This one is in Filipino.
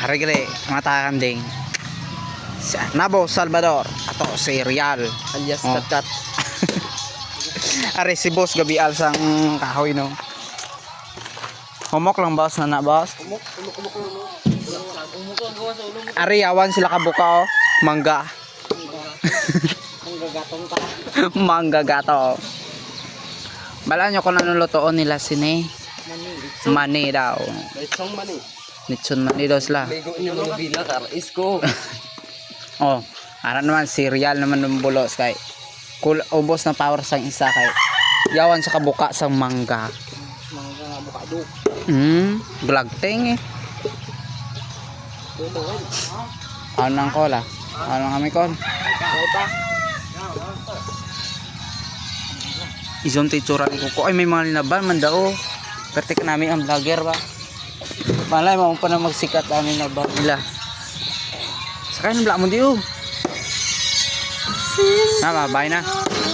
Harigre, mata kanding. Nabo Salvador, ato si Real. Alias Oh. Katkat. Are si boss gabi alsang kahoy no. Humok lang boss na boss. Umuk. Are yawan sila kabuka oh. Mangga. Ang gagatong ta. Mangga gato. Bala nyo kung anong lutoon nila sini. Mani daw. May song mani. Nitsun mani daw sila. May go inyo mga bila kar. Isko. Oh, ano naman cereal naman ng bulos kay ubos na power sang isa kay yawan sa kabuka sang mangga. Mga avocado. Glagteng eh. Ano nang kola? Ano nang kami kon? Ito. Izon titsura ni Kuko. Ay may mga linaban man daw. Perti ka namin ang vlogger ba? Malay mo pa na magsikat ang linaban nila. Sakay ng vlog mo di oh. Bye na.